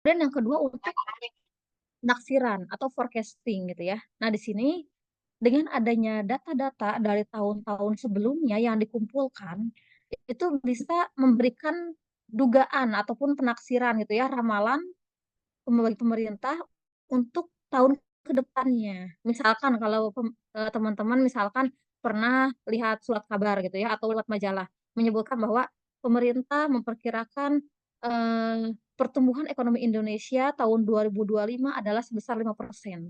Kemudian yang kedua untuk penaksiran atau forecasting gitu ya. Nah, di sini dengan adanya data-data dari tahun-tahun sebelumnya yang dikumpulkan, itu bisa memberikan dugaan ataupun penaksiran gitu ya, ramalan bagi pemerintah untuk tahun ke depannya. Misalkan kalau teman-teman misalkan pernah lihat surat kabar gitu ya atau lewat majalah, menyebutkan bahwa pemerintah memperkirakan, pertumbuhan ekonomi Indonesia tahun 2025 adalah sebesar 5%.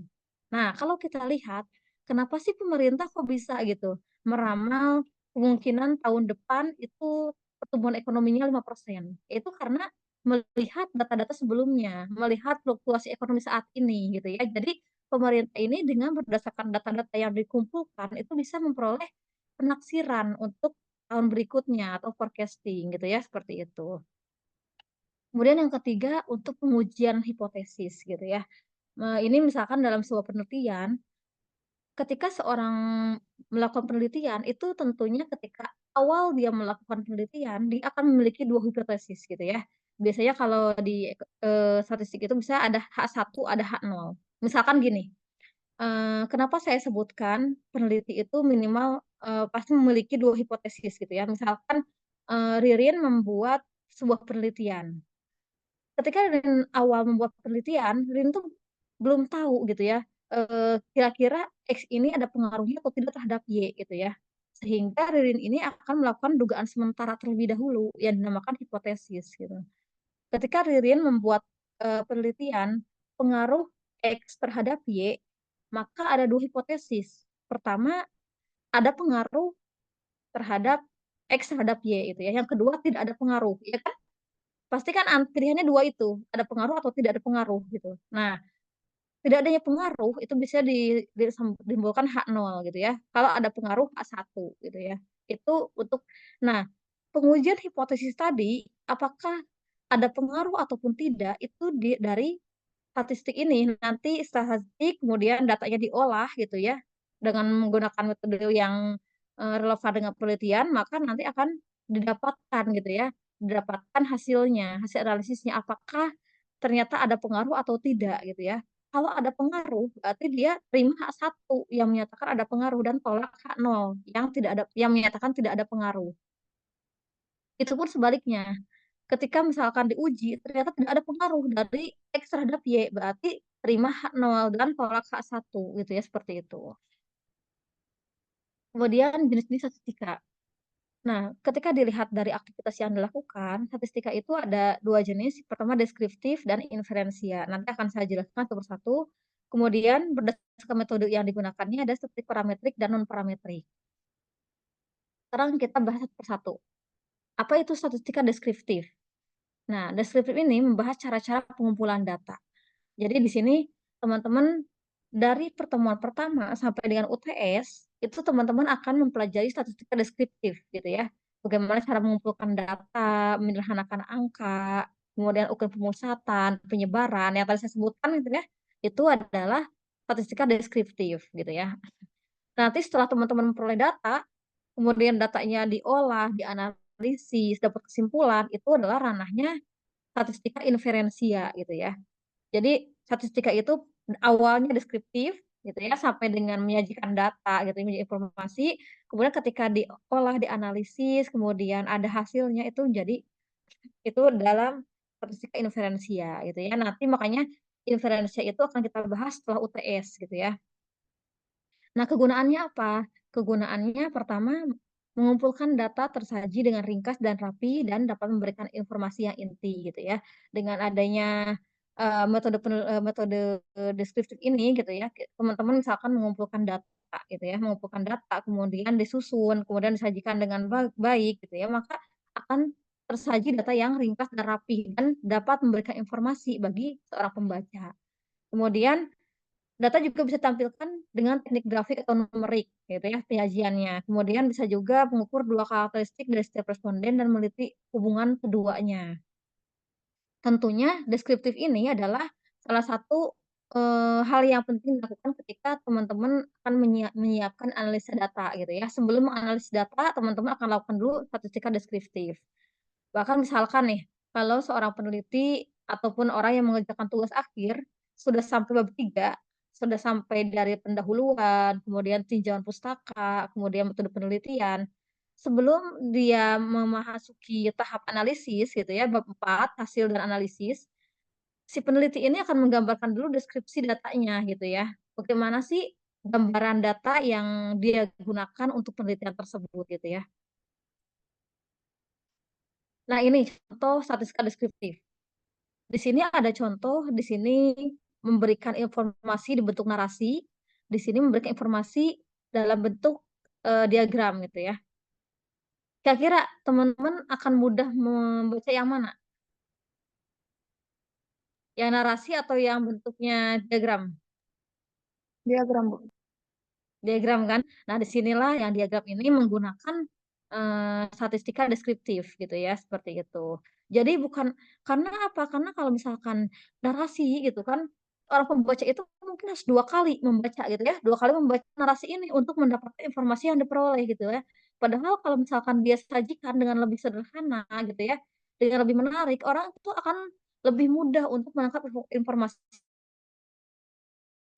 Nah, kalau kita lihat, kenapa sih pemerintah kok bisa gitu meramal kemungkinan tahun depan itu pertumbuhan ekonominya 5%? Itu karena melihat data-data sebelumnya, melihat fluktuasi ekonomi saat ini gitu ya. Jadi pemerintah ini dengan berdasarkan data-data yang dikumpulkan itu bisa memperoleh penaksiran untuk tahun berikutnya atau forecasting gitu ya, seperti itu. Kemudian yang ketiga untuk pengujian hipotesis gitu ya. Ini misalkan dalam sebuah penelitian, ketika seorang melakukan penelitian itu tentunya ketika awal dia melakukan penelitian, dia akan memiliki 2 hipotesis gitu ya. Biasanya kalau di, statistik itu bisa ada H1, ada H0. Misalkan gini, kenapa saya sebutkan peneliti itu minimal, pasti memiliki 2 hipotesis gitu ya. Misalkan, Ririn membuat sebuah penelitian. Ketika Ririn awal membuat penelitian, Ririn tuh belum tahu gitu ya, kira-kira X ini ada pengaruhnya atau tidak terhadap Y gitu ya. Sehingga Ririn ini akan melakukan dugaan sementara terlebih dahulu yang dinamakan hipotesis gitu. Ketika Ririn membuat, penelitian pengaruh X terhadap Y, maka ada 2 hipotesis. Pertama, ada pengaruh terhadap X terhadap Y gitu ya, yang kedua tidak ada pengaruh, ya kan? Pasti kan pilihannya 2 itu, ada pengaruh atau tidak ada pengaruh gitu. Nah, tidak adanya pengaruh itu bisa ditimbulkan H0 gitu ya, kalau ada pengaruh H1 gitu ya. Itu untuk nah, pengujian hipotesis tadi, apakah ada pengaruh ataupun tidak, itu dari statistik ini. Nanti statistik kemudian datanya diolah gitu ya, dengan menggunakan metode yang, relevan dengan penelitian, maka nanti akan didapatkan gitu ya, didapatkan hasilnya, hasil analisisnya, apakah ternyata ada pengaruh atau tidak gitu ya. Kalau ada pengaruh, berarti dia terima H1 yang menyatakan ada pengaruh dan tolak H0 yang menyatakan tidak ada pengaruh. Itu pun sebaliknya, ketika misalkan diuji ternyata tidak ada pengaruh dari X terhadap Y, berarti terima H0 dan tolak H1 gitu ya, seperti itu. Kemudian jenis-jenis statistika. Nah, ketika dilihat dari aktivitas yang dilakukan, statistika itu ada 2 jenis, pertama deskriptif dan inferensia. Nanti akan saya jelaskan satu persatu. Kemudian berdasarkan metode yang digunakannya ada statistik parametrik dan non parametrik. Sekarang kita bahas satu persatu. Apa itu statistika deskriptif? Nah, deskriptif ini membahas cara-cara pengumpulan data. Jadi di sini teman-teman dari pertemuan pertama sampai dengan UTS, itu teman-teman akan mempelajari statistika deskriptif gitu ya. Bagaimana cara mengumpulkan data, menyederhanakan angka, kemudian ukur pemusatan, penyebaran yang tadi saya sebutkan gitu ya, itu adalah statistika deskriptif gitu ya. Nanti setelah teman-teman memperoleh data, kemudian datanya diolah, dianalisis, dapat kesimpulan, itu adalah ranahnya statistika inferensia gitu ya. Jadi statistika itu awalnya deskriptif gitu ya, sampai dengan menyajikan data gitu, menyajikan informasi, kemudian ketika diolah, dianalisis, kemudian ada hasilnya itu dalam statistika inferensia gitu ya. Nanti makanya inferensia itu akan kita bahas setelah UTS gitu ya. Nah, kegunaannya apa? Kegunaannya pertama, mengumpulkan data tersaji dengan ringkas dan rapi dan dapat memberikan informasi yang inti gitu ya. Dengan adanya, metode deskriptif ini gitu ya, teman-teman misalkan mengumpulkan data gitu ya, mengumpulkan data kemudian disusun, kemudian disajikan dengan baik gitu ya, maka akan tersaji data yang ringkas dan rapi dan dapat memberikan informasi bagi seorang pembaca. Kemudian data juga bisa ditampilkan dengan teknik grafik atau numerik gitu ya penyajiannya. Kemudian bisa juga mengukur 2 karakteristik dari setiap responden dan meneliti hubungan keduanya. Tentunya deskriptif ini adalah salah satu, hal yang penting dilakukan ketika teman-teman akan menyiapkan analisa data gitu ya. Sebelum menganalisis data, teman-teman akan lakukan dulu statistika deskriptif. Bahkan misalkan nih, kalau seorang peneliti ataupun orang yang mengerjakan tugas akhir sudah sampai bab 3, sudah sampai dari pendahuluan, kemudian tinjauan pustaka, kemudian metode penelitian. Sebelum dia memasuki tahap analisis gitu ya, bab 4 hasil dan analisis, si peneliti ini akan menggambarkan dulu deskripsi datanya gitu ya. Bagaimana sih gambaran data yang dia gunakan untuk penelitian tersebut gitu ya. Nah ini contoh statistika deskriptif. Di sini ada contoh, di sini memberikan informasi di bentuk narasi, di sini memberikan informasi dalam bentuk, diagram gitu ya. Kira-kira teman-teman akan mudah membaca yang mana? Yang narasi atau yang bentuknya diagram? Diagram, Bu. Diagram kan? Nah, di sinilah yang diagram ini menggunakan, statistika deskriptif gitu ya, seperti itu. Jadi bukan karena apa, karena kalau misalkan narasi gitu kan, orang pembaca itu mungkin harus 2 kali membaca gitu ya, 2 kali membaca narasi ini untuk mendapatkan informasi yang diperoleh gitu ya. Padahal kalau misalkan dia sajikan dengan lebih sederhana gitu ya, dengan lebih menarik, orang itu akan lebih mudah untuk menangkap informasi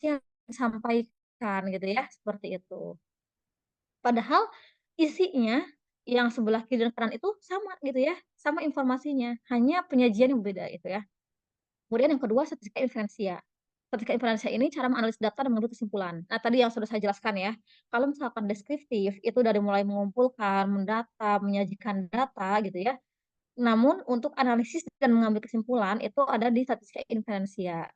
yang disampaikan gitu ya, seperti itu. Padahal isinya yang sebelah kiri dan kanan itu sama gitu ya, sama informasinya, hanya penyajian yang berbeda itu ya. Kemudian yang kedua statistika inferensia. Statistika inferensia ini cara menganalisis data dan mengambil kesimpulan. Nah, tadi yang sudah saya jelaskan ya, kalau misalkan deskriptif itu dari mulai mengumpulkan, mendata, menyajikan data gitu ya. Namun untuk analisis dan mengambil kesimpulan itu ada di statistika inferensia.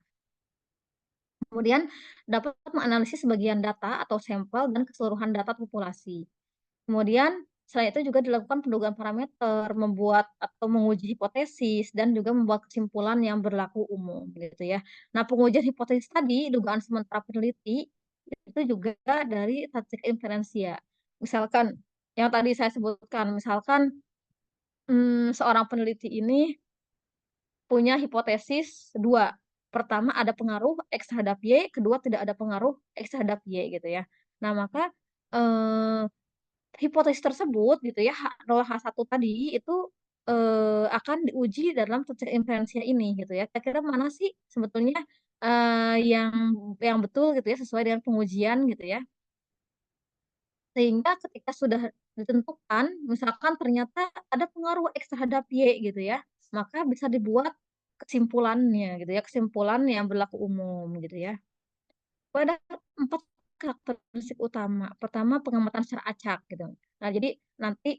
Kemudian dapat menganalisis sebagian data atau sampel dan keseluruhan data populasi. Kemudian selain itu juga dilakukan pendugaan parameter, membuat atau menguji hipotesis, dan juga membuat kesimpulan yang berlaku umum gitu ya. Nah, pengujian hipotesis tadi, dugaan sementara peneliti, itu juga dari statistik inferensia. Misalkan yang tadi saya sebutkan, misalkan, seorang peneliti ini punya hipotesis 2. Pertama ada pengaruh X terhadap Y, kedua tidak ada pengaruh X terhadap Y gitu ya. Nah, maka, eee hipotesis tersebut gitu ya, H0, H1 tadi itu, akan diuji dalam proses inferensia ini gitu ya. Kira-kira mana sih sebetulnya, yang betul gitu ya, sesuai dengan pengujian gitu ya. Sehingga ketika sudah ditentukan, misalkan ternyata ada pengaruh X terhadap Y gitu ya, maka bisa dibuat kesimpulannya gitu ya, kesimpulan yang berlaku umum gitu ya. Ada 4 karakteristik utama. Pertama, pengamatan secara acak gitu. Nah, jadi nanti,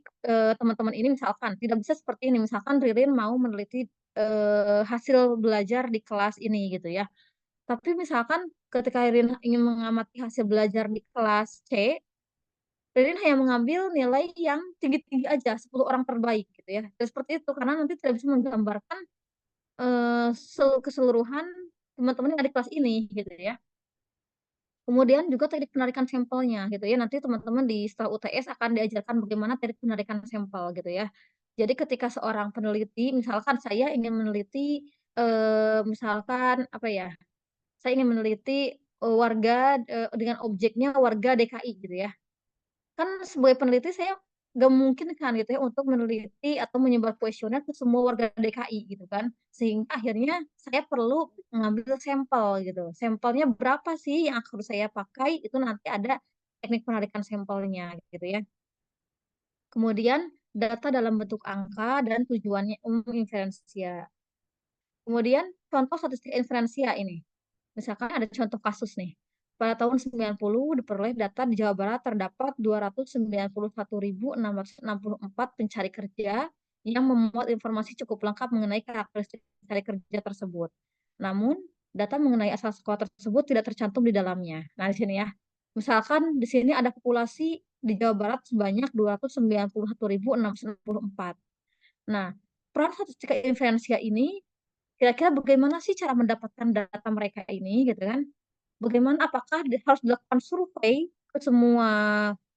teman-teman ini misalkan tidak bisa seperti ini, misalkan Ririn mau meneliti, hasil belajar di kelas ini gitu ya. Tapi misalkan ketika Ririn ingin mengamati hasil belajar di kelas C, Ririn hanya mengambil nilai yang tinggi-tinggi aja, 10 orang terbaik gitu ya. Dan seperti itu, karena nanti tidak bisa menggambarkan, keseluruhan teman-teman yang ada di kelas ini gitu ya. Kemudian juga teknik penarikan sampelnya gitu ya, nanti teman-teman di setelah UTS akan diajarkan bagaimana teknik penarikan sampel gitu ya. Jadi ketika seorang peneliti, misalkan saya ingin meneliti, misalkan apa ya, saya ingin meneliti, warga, dengan objeknya warga DKI gitu ya. Kan sebagai peneliti saya nggak mungkin kan gitu ya untuk meneliti atau menyebar kuesioner ke semua warga DKI gitu kan. Sehingga akhirnya saya perlu mengambil sampel gitu. Sampelnya berapa sih yang harus saya pakai, itu nanti ada teknik penarikan sampelnya gitu ya. Kemudian data dalam bentuk angka dan tujuannya umum inferensia. Kemudian contoh statistik inferensia ini. Misalkan ada contoh kasus nih, pada tahun 90 diperoleh data di Jawa Barat terdapat 291.664 pencari kerja yang memuat informasi cukup lengkap mengenai karakteristik pencari kerja tersebut. Namun, data mengenai asal sekolah tersebut tidak tercantum di dalamnya. Nah, di sini ya. Misalkan di sini ada populasi di Jawa Barat sebanyak 291.664. Nah, peran statistika inferensia ini kira-kira bagaimana sih cara mendapatkan data mereka ini gitu kan? Bagaimana apakah harus dilakukan survei ke semua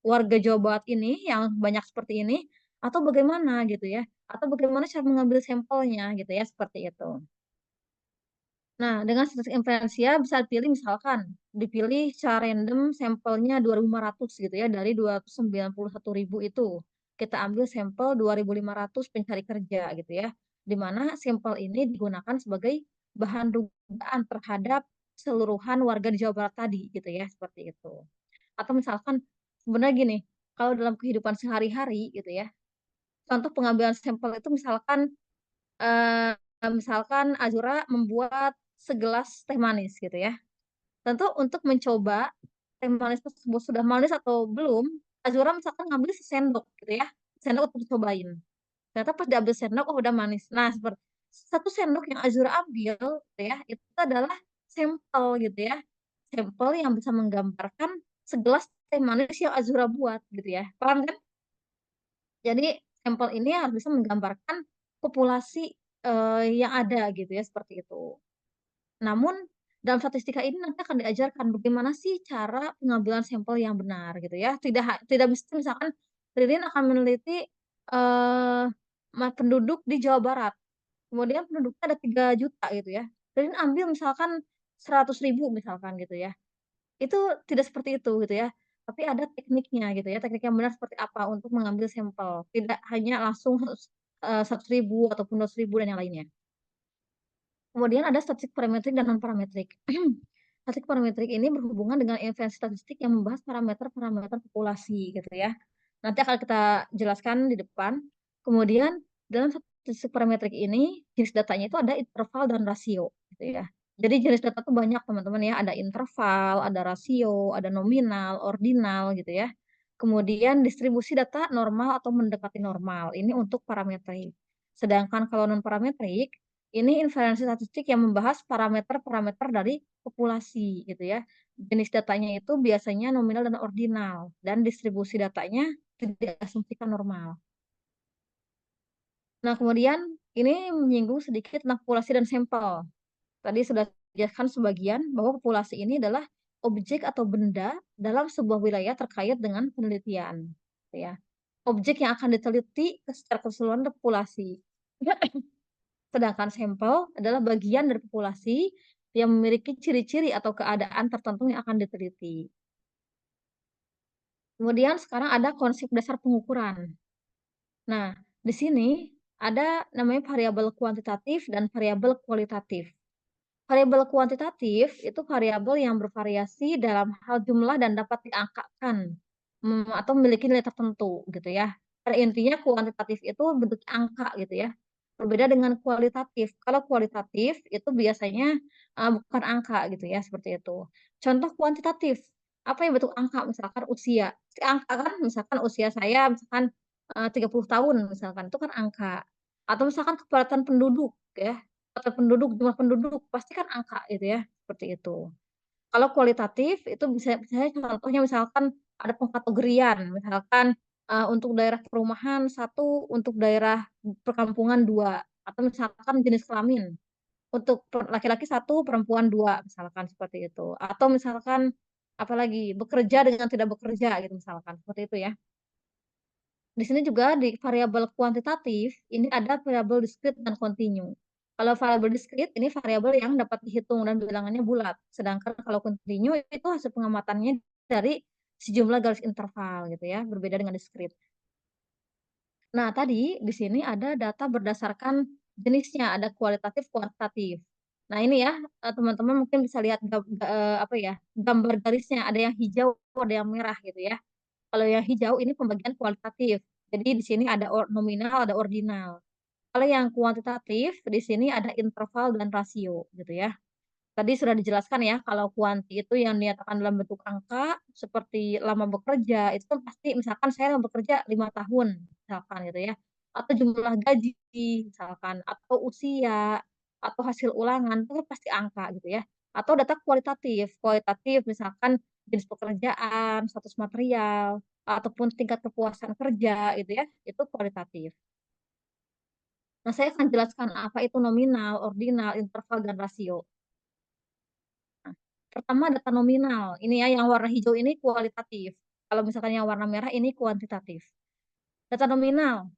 warga Jawa Barat ini yang banyak seperti ini, atau bagaimana gitu ya? Atau bagaimana cara mengambil sampelnya gitu ya, seperti itu. Nah, dengan statistik inferensia bisa dipilih misalkan, dipilih secara random sampelnya 2.500 gitu ya, dari 291.000 itu. Kita ambil sampel 2.500 pencari kerja gitu ya. di mana sampel ini digunakan sebagai bahan dugaan terhadap keseluruhan warga di Jawa Barat tadi gitu ya, seperti itu. Atau misalkan sebenarnya gini, kalau dalam kehidupan sehari-hari gitu ya, contoh pengambilan sampel itu misalkan Azura membuat segelas teh manis gitu ya. Tentu untuk mencoba teh manis tersebut sudah manis atau belum, Azura misalkan ngambil sesendok gitu ya, sendok untuk dicobain. Ternyata pas diambil sendok, oh udah manis. Nah, 1 sendok yang Azura ambil gitu ya, itu adalah sampel gitu ya, sampel yang bisa menggambarkan segelas teh manis yang Azura buat gitu ya, paham kan? Jadi sampel ini harus bisa menggambarkan populasi, yang ada gitu ya, seperti itu. Namun, dalam statistika ini nanti akan diajarkan bagaimana sih cara pengambilan sampel yang benar gitu ya. Tidak bisa misalkan Ririn akan meneliti, eee, penduduk di Jawa Barat, kemudian penduduknya ada 3 juta gitu ya. Ririn ambil misalkan 100.000 misalkan gitu ya. Itu tidak seperti itu gitu ya, tapi ada tekniknya gitu ya, teknik yang benar seperti apa untuk mengambil sampel. Tidak hanya langsung 100.000 ataupun 200.000 dan yang lainnya. Kemudian ada statistik parametrik dan non-parametrik. Statistik parametrik ini berhubungan dengan evaluasi statistik yang membahas parameter-parameter populasi gitu ya. Nanti akan kita jelaskan di depan. Kemudian dalam statistik parametrik ini jenis datanya itu ada interval dan rasio gitu ya. Jadi jenis data itu banyak teman-teman ya, ada interval, ada rasio, ada nominal, ordinal gitu ya. Kemudian distribusi data normal atau mendekati normal, ini untuk parametrik. Sedangkan kalau non parametrik ini inferensi statistik yang membahas parameter-parameter dari populasi gitu ya. Jenis datanya itu biasanya nominal dan ordinal, dan distribusi datanya tidak diasumsikan normal. Nah, kemudian ini menyinggung sedikit tentang populasi dan sampel. Tadi sudah dijelaskan sebagian bahwa populasi ini adalah objek atau benda dalam sebuah wilayah terkait dengan penelitian, gitu ya. Objek yang akan diteliti secara keseluruhan adalah populasi. Sedangkan sampel adalah bagian dari populasi yang memiliki ciri-ciri atau keadaan tertentu yang akan diteliti. Kemudian sekarang ada konsep dasar pengukuran. Nah, di sini ada namanya variabel kuantitatif dan variabel kualitatif. Variabel kuantitatif itu variabel yang bervariasi dalam hal jumlah dan dapat diangkakan, atau memiliki nilai tertentu gitu ya. Pada intinya kuantitatif itu bentuk angka gitu ya. Berbeda dengan kualitatif. Kalau kualitatif itu biasanya, bukan angka gitu ya, seperti itu. Contoh kuantitatif, apa yang bentuk angka? Misalkan usia. Si angka kan misalkan usia saya misalkan, 30 tahun misalkan, itu kan angka. Atau misalkan kepadatan penduduk ya. Kota penduduk, jumlah penduduk, pasti kan angka gitu ya, seperti itu. Kalau kualitatif itu misalnya contohnya misalkan ada pengkategorian, misalkan, untuk daerah perumahan 1, untuk daerah perkampungan 2, atau misalkan jenis kelamin, untuk laki-laki 1, perempuan 2, misalkan seperti itu. Atau misalkan apalagi, bekerja dengan tidak bekerja gitu misalkan, seperti itu ya. Di sini juga di variabel kuantitatif, ini ada variabel diskrit dan kontinu. Kalau variabel diskrit ini variabel yang dapat dihitung dan bilangannya bulat, sedangkan kalau kontinu itu hasil pengamatannya dari sejumlah garis interval gitu ya, berbeda dengan diskrit. Nah, tadi di sini ada data berdasarkan jenisnya, ada kualitatif, kuantitatif. Nah, ini ya, teman-teman mungkin bisa lihat apa ya, gambar garisnya, ada yang hijau, ada yang merah gitu ya. Kalau yang hijau ini pembagian kualitatif. Jadi di sini ada nominal, ada ordinal. Kalau yang kuantitatif, di sini ada interval dan rasio gitu ya. Tadi sudah dijelaskan ya, kalau kuanti itu yang dinyatakan dalam bentuk angka, seperti lama bekerja, itu kan pasti misalkan saya lama bekerja 5 tahun, misalkan gitu ya. Atau jumlah gaji, misalkan, atau usia, atau hasil ulangan, itu kan pasti angka gitu ya. Atau data kualitatif, kualitatif misalkan jenis pekerjaan, status material, ataupun tingkat kepuasan kerja gitu ya, itu kualitatif. Nah, saya akan jelaskan apa itu nominal, ordinal, interval, dan rasio. Nah, pertama data nominal, ini ya yang warna hijau ini kualitatif. Kalau misalkan yang warna merah ini kuantitatif. Data nominal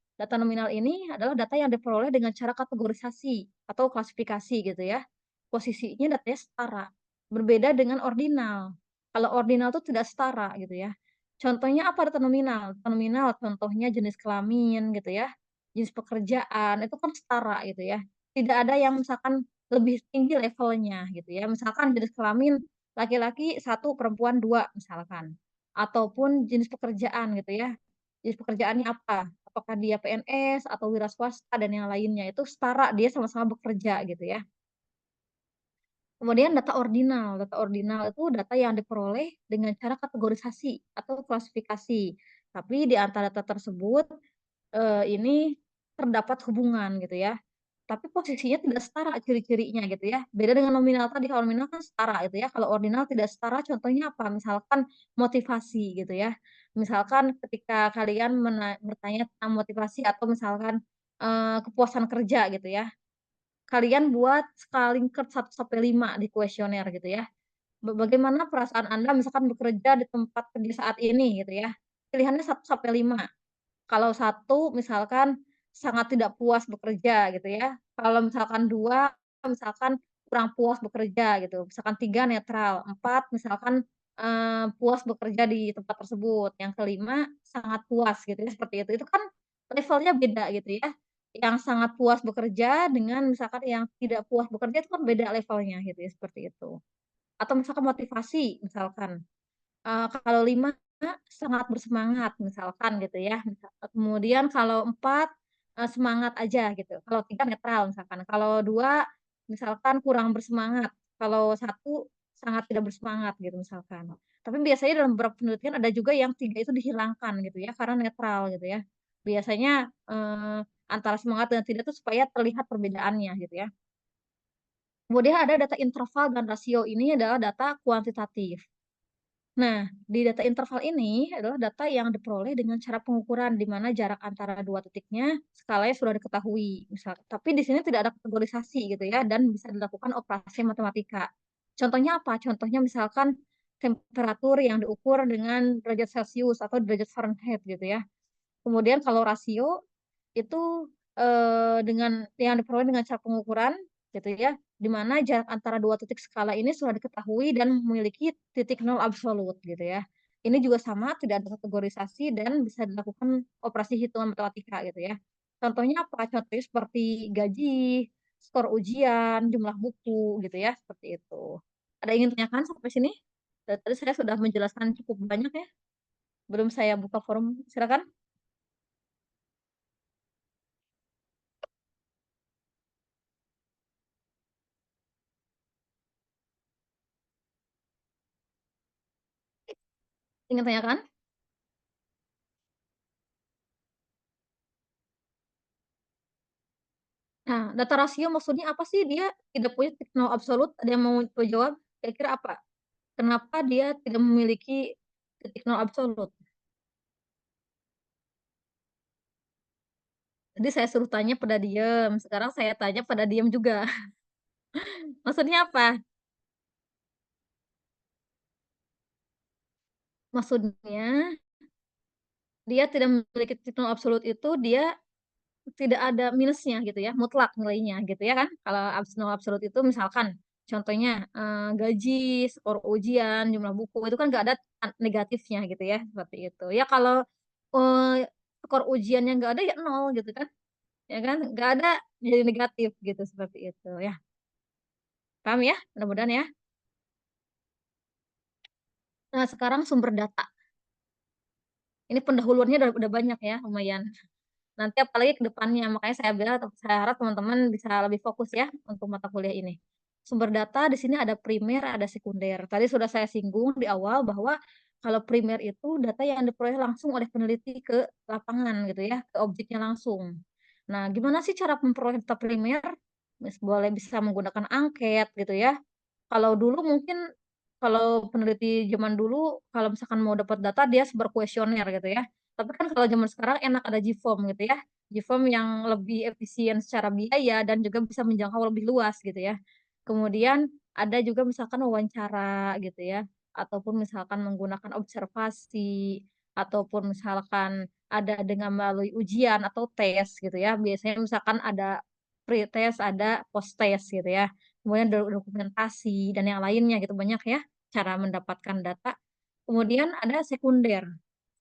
ini adalah data yang diperoleh dengan cara kategorisasi atau klasifikasi gitu ya. Posisinya datanya setara, berbeda dengan ordinal. Kalau ordinal itu tidak setara gitu ya. Contohnya apa data nominal? Data nominal contohnya jenis kelamin gitu ya, jenis pekerjaan, itu kan setara gitu ya. Tidak ada yang misalkan lebih tinggi levelnya gitu ya. Misalkan jenis kelamin laki-laki satu, perempuan 2 misalkan. Ataupun jenis pekerjaan gitu ya. Jenis pekerjaannya apa? Apakah dia PNS atau wira swasta dan yang lainnya, itu setara, dia sama-sama bekerja gitu ya. Kemudian data ordinal itu data yang diperoleh dengan cara kategorisasi atau klasifikasi. Tapi di antara data tersebut, ini terdapat hubungan gitu ya. Tapi posisinya tidak setara ciri-cirinya gitu ya. Beda dengan nominal tadi, kalau nominal kan setara gitu ya, kalau ordinal tidak setara contohnya apa? Misalkan motivasi gitu ya. Misalkan ketika kalian bertanya tentang motivasi atau misalkan, kepuasan kerja gitu ya. Kalian buat skala Likert 1 sampai 5 di kuesioner gitu ya. Bagaimana perasaan Anda misalkan bekerja di tempat kerja saat ini gitu ya. Pilihannya 1 sampai 5. Kalau satu misalkan sangat tidak puas bekerja gitu ya. Kalau misalkan 2 misalkan kurang puas bekerja gitu. Misalkan 3 netral, 4 misalkan, puas bekerja di tempat tersebut, yang kelima sangat puas gitu ya, seperti itu. Itu kan levelnya beda gitu ya. Yang sangat puas bekerja dengan misalkan yang tidak puas bekerja itu kan beda levelnya gitu ya, seperti itu. Atau misalkan motivasi misalkan. Kalau 5 sangat bersemangat misalkan gitu ya, kemudian kalau 4, semangat aja gitu, kalau 3 netral misalkan, kalau 2 misalkan kurang bersemangat, kalau satu sangat tidak bersemangat gitu misalkan. Tapi biasanya dalam beberapa penelitian ada juga yang 3 itu dihilangkan gitu ya, karena netral gitu ya. Biasanya, antara semangat dan tidak itu supaya terlihat perbedaannya gitu ya. Kemudian ada data interval dan rasio, ini adalah data kuantitatif. Nah, di data interval ini adalah data yang diperoleh dengan cara pengukuran di mana jarak antara 2 titiknya skalanya sudah diketahui, misal tapi di sini tidak ada kategorisasi gitu ya dan bisa dilakukan operasi matematika. Contohnya apa? Contohnya misalkan temperatur yang diukur dengan derajat Celcius atau derajat Fahrenheit gitu ya. Kemudian kalau rasio itu, dengan yang diperoleh dengan cara pengukuran gitu ya, di mana jarak antara 2 titik skala ini sudah diketahui dan memiliki titik nol absolut gitu ya. Ini juga sama, tidak ada kategorisasi dan bisa dilakukan operasi hitungan matematika gitu ya. Contohnya apa? Contohnya seperti gaji, skor ujian, jumlah buku gitu ya, seperti itu. Ada yang ingin tanyakan sampai sini? Dari tadi saya sudah menjelaskan cukup banyak ya, belum saya buka forum, silakan. Ingin tanyakan? Nah, data rasio maksudnya apa sih? Dia tidak punya titik nol absolut, ada yang mau coba jawab? Kira-kira apa? Kenapa dia tidak memiliki titik nol absolut? Tadi saya suruh tanya pada diem, sekarang saya tanya pada diem juga. Maksudnya apa? Maksudnya dia tidak memiliki titik nol absolut itu dia tidak ada minusnya gitu ya, mutlak nilainya gitu ya kan. Kalau nol absolut itu misalkan contohnya, gaji, skor ujian, jumlah buku, itu kan nggak ada negatifnya gitu ya, seperti itu. Ya kalau, skor ujiannya nggak ada ya nol gitu kan, ya kan, nggak ada jadi negatif gitu, seperti itu ya. Paham ya? Mudah-mudahan ya. Nah sekarang sumber data, ini pendahuluannya udah banyak ya, lumayan. Nanti apalagi ke depannya, makanya saya bilang saya harap teman-teman bisa lebih fokus ya untuk mata kuliah ini. Sumber data di sini ada primer, ada sekunder. Tadi sudah saya singgung di awal bahwa kalau primer itu data yang diperoleh langsung oleh peneliti ke lapangan gitu ya, ke objeknya langsung. Nah, gimana sih cara memperoleh data primer? Boleh bisa menggunakan angket gitu ya. Kalau dulu mungkin kalau peneliti zaman dulu, kalau misalkan mau dapat data dia sebar kuesioner gitu ya. Tapi kan kalau zaman sekarang enak ada GIFOM gitu ya. GIFOM yang lebih efisien secara biaya dan juga bisa menjangkau lebih luas gitu ya. Kemudian ada juga misalkan wawancara gitu ya, ataupun misalkan menggunakan observasi, ataupun misalkan ada dengan melalui ujian atau tes gitu ya. Biasanya misalkan ada pre-test, ada post-test gitu ya. Kemudian dokumentasi dan yang lainnya gitu, banyak ya cara mendapatkan data. Kemudian ada sekunder.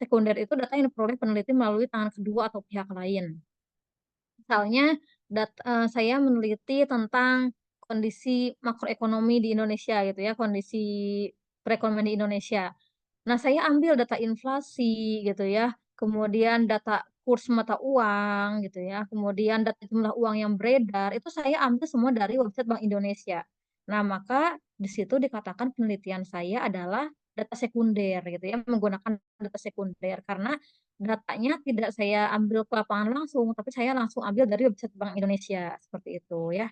Sekunder itu data yang diperoleh peneliti melalui tangan kedua atau pihak lain. Misalnya saya meneliti tentang kondisi makroekonomi di Indonesia gitu ya, kondisi perekonomian di Indonesia. Nah, saya ambil data inflasi gitu ya, kemudian data kurs mata uang gitu ya, kemudian data jumlah uang yang beredar, itu saya ambil semua dari website Bank Indonesia. Nah, maka di situ dikatakan penelitian saya adalah data sekunder gitu ya, menggunakan data sekunder karena datanya tidak saya ambil ke lapangan langsung, tapi saya langsung ambil dari website Bank Indonesia, seperti itu ya.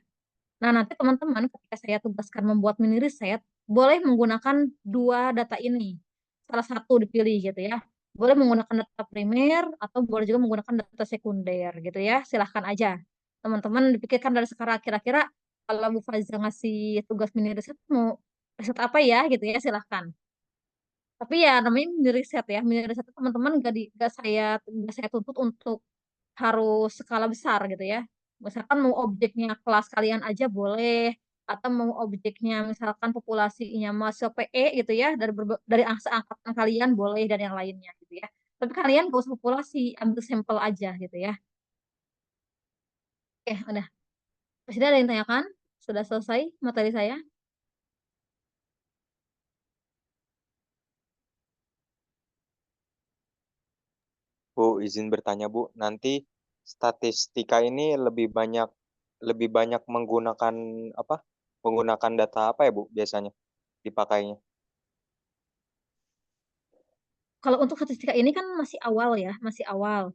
Nah, nanti teman-teman ketika saya tugaskan membuat mini riset, boleh menggunakan 2 data ini, salah satu dipilih gitu ya. Boleh menggunakan data primer atau boleh juga menggunakan data sekunder gitu ya, silahkan aja. Teman-teman dipikirkan dari sekarang, kira-kira kalau Bu Faiza ngasih tugas mini riset, mau riset apa ya gitu ya, silahkan. Tapi ya namanya mini riset ya, mini riset itu teman-teman nggak saya tuntut untuk harus skala besar gitu ya. Misalkan mau objeknya kelas kalian aja boleh, atau mau objeknya misalkan populasinya mahasiswa PE gitu ya, dari seangkatan kalian boleh dan yang lainnya gitu ya. Tapi kalian nggak usah populasi, ambil sampel aja gitu ya. Oke, udah. Masih ada yang tanyakan? Sudah selesai materi saya? Bu, izin bertanya Bu, nanti statistika ini lebih banyak menggunakan apa? Menggunakan data apa ya Bu biasanya dipakainya? Kalau untuk statistika ini kan masih awal ya, masih awal.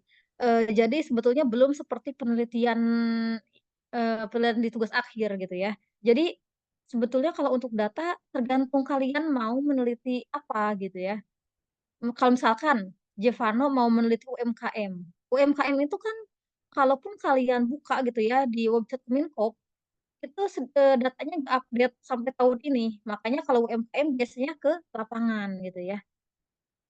Jadi sebetulnya belum seperti penelitian di tugas akhir gitu ya. Jadi sebetulnya kalau untuk data tergantung kalian mau meneliti apa gitu ya. Kalau misalkan Jevano mau meneliti UMKM. UMKM itu kan kalaupun kalian buka gitu ya di website Kemenkoop, itu datanya nggak update sampai tahun ini. Makanya kalau UMKM biasanya ke lapangan gitu ya.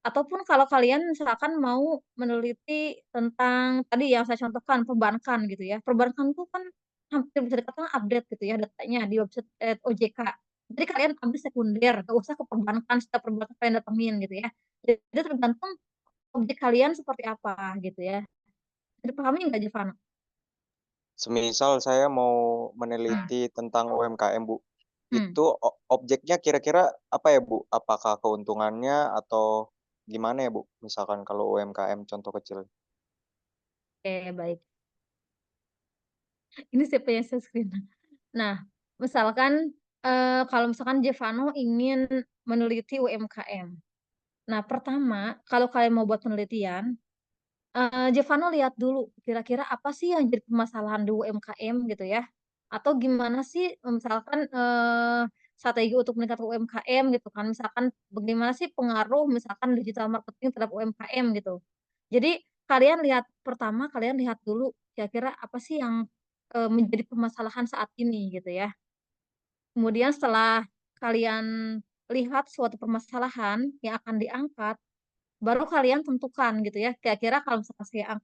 Ataupun kalau kalian misalkan mau meneliti tentang tadi yang saya contohkan perbankan gitu ya, perbankan tuh kan hampir bisa dikatakan update gitu ya datanya di website, OJK. Jadi kalian ambil sekunder, nggak usah ke perbankan, setiap perbankan kalian datengin gitu ya. Jadi tergantung objek kalian seperti apa gitu ya. Dipahami nggak Jovana? Semisal saya mau Hmm, meneliti tentang UMKM Bu, hmm, itu objeknya kira-kira apa ya Bu? Apakah keuntungannya atau gimana ya Bu? Misalkan kalau UMKM contoh kecil. oke baik. Ini siapa yang share screen? Nah, misalkan, kalau misalkan Jevano ingin meneliti UMKM. Nah, pertama, kalau kalian mau buat penelitian, Jevano lihat dulu kira-kira apa sih yang jadi permasalahan di UMKM gitu ya, atau gimana sih, misalkan, strategi untuk meningkatkan UMKM gitu kan, misalkan bagaimana sih pengaruh misalkan digital marketing terhadap UMKM gitu. Jadi kalian lihat dulu kira-kira apa sih yang, menjadi permasalahan saat ini gitu ya. Kemudian setelah kalian lihat suatu permasalahan yang akan diangkat, baru kalian tentukan gitu ya, kira-kira kalau misalkan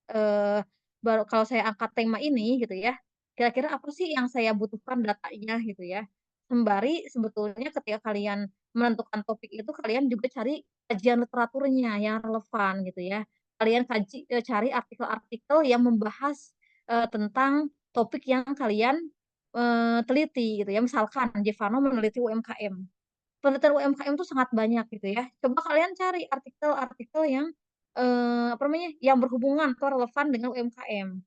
eee, kalau saya angkat tema ini gitu ya, kira-kira apa sih yang saya butuhkan datanya gitu ya. Sembari sebetulnya ketika kalian menentukan topik itu, kalian juga cari kajian literaturnya yang relevan gitu ya. Kalian cari artikel-artikel yang membahas, tentang topik yang kalian, teliti gitu ya. Misalkan Jevano meneliti UMKM. Penelitian UMKM tuh sangat banyak gitu ya. Coba kalian cari artikel-artikel yang, apa namanya, yang berhubungan atau relevan dengan UMKM.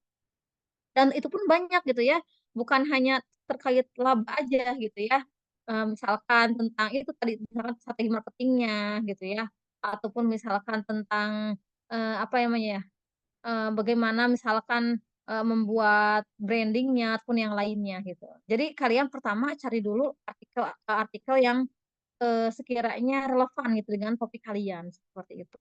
Dan itu pun banyak gitu ya, bukan hanya terkait laba aja gitu ya. Misalkan tentang itu tadi, misalkan strategi marketingnya gitu ya, ataupun misalkan tentang, apa namanya ya, bagaimana misalkan, membuat branding-nya ataupun yang lainnya gitu. Jadi kalian pertama cari dulu artikel yang sekiranya relevan gitu dengan topik kalian, seperti itu.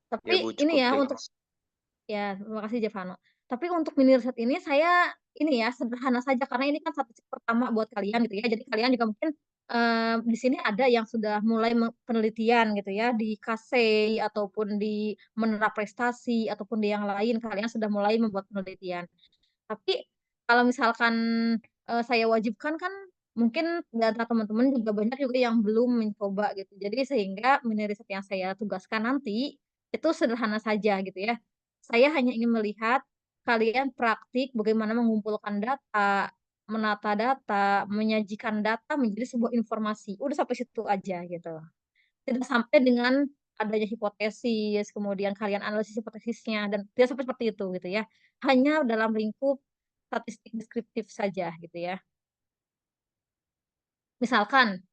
Ya Tapi Bu, ini cukup ya untuk jelas. ya terima kasih Jevano. Tapi untuk mini riset ini saya ini ya sederhana saja karena ini kan statistik pertama buat kalian gitu ya. Jadi kalian juga mungkin, di sini ada yang sudah mulai penelitian gitu ya di Kasei ataupun di Menera Prestasi ataupun di yang lain kalian sudah mulai membuat penelitian. Tapi kalau misalkan, saya wajibkan kan mungkin di antara teman-teman juga banyak juga yang belum mencoba gitu. Jadi sehingga mini riset yang saya tugaskan nanti, itu sederhana saja gitu ya. Saya hanya ingin melihat kalian praktik bagaimana mengumpulkan data, menata data, menyajikan data menjadi sebuah informasi. Udah sampai situ aja gitu. Tidak sampai dengan adanya hipotesis, kemudian kalian analisis hipotesisnya, dan tidak sampai seperti itu gitu ya. Hanya dalam lingkup statistik deskriptif saja gitu ya. Misalkan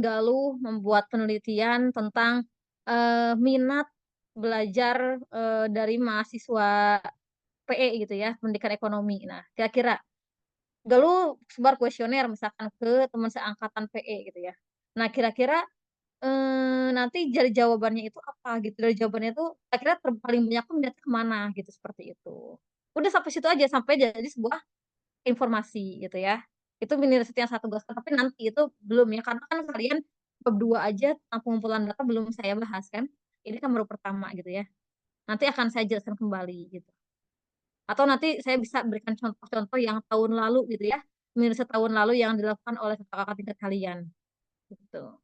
Galuh membuat penelitian tentang minat belajar dari mahasiswa PE gitu ya, pendidikan ekonomi. Nah, kira-kira Galuh sebar kuesioner misalkan ke teman seangkatan PE gitu ya. Nah, kira-kira nanti dari jawabannya itu apa gitu, dari jawabannya itu kira-kira paling banyak tuh minatnya ke mana gitu, seperti itu. Udah sampai situ aja, sampai jadi sebuah informasi gitu ya. Itu mini riset yang saya tugaskan, tapi nanti itu belum ya, karena kan kalian bab 2 aja tentang pengumpulan data belum saya bahas kan. Ini kan baru pertama gitu ya. Nanti akan saya jelaskan kembali gitu. Atau nanti saya bisa berikan contoh-contoh yang tahun lalu gitu ya, mini riset tahun lalu yang dilakukan oleh kakak-kakak tingkat kalian gitu.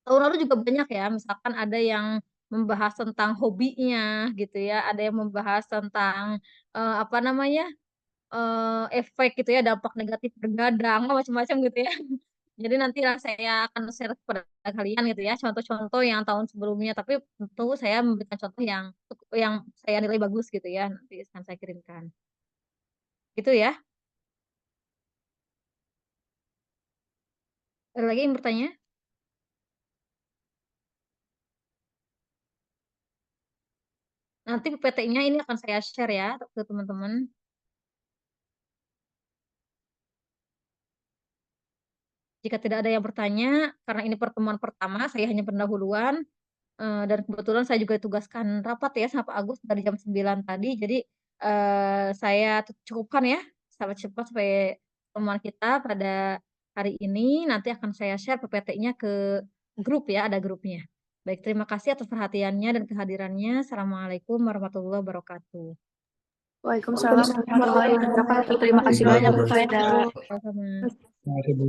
Tahun lalu juga banyak ya, misalkan ada yang membahas tentang hobinya gitu ya, ada yang membahas tentang, apa namanya, efek gitu ya, dampak negatif bergadang, macam-macam gitu ya. Jadi nanti lah saya akan share kepada kalian gitu ya, contoh-contoh yang tahun sebelumnya, tapi tentu saya memberikan contoh yang saya nilai bagus gitu ya, nanti akan saya kirimkan. Gitu ya. Ada lagi yang bertanya? Nanti PPT-nya ini akan saya share ya ke teman-teman. Jika tidak ada yang bertanya, karena ini pertemuan pertama, saya hanya pendahuluan, dan kebetulan saya juga ditugaskan rapat ya sama Pak Agus dari jam 9 tadi. Jadi, saya cukupkan ya, sampai cepat supaya pertemuan kita pada hari ini, nanti akan saya share PPT-nya ke grup ya, ada grupnya. Baik, terima kasih atas perhatiannya dan kehadirannya. Assalamualaikum warahmatullahi wabarakatuh. Waalaikumsalam warahmatullahi wabarakatuh. Terima kasih banyak Bu Faida. Sama-sama. Terima kasih, Bu.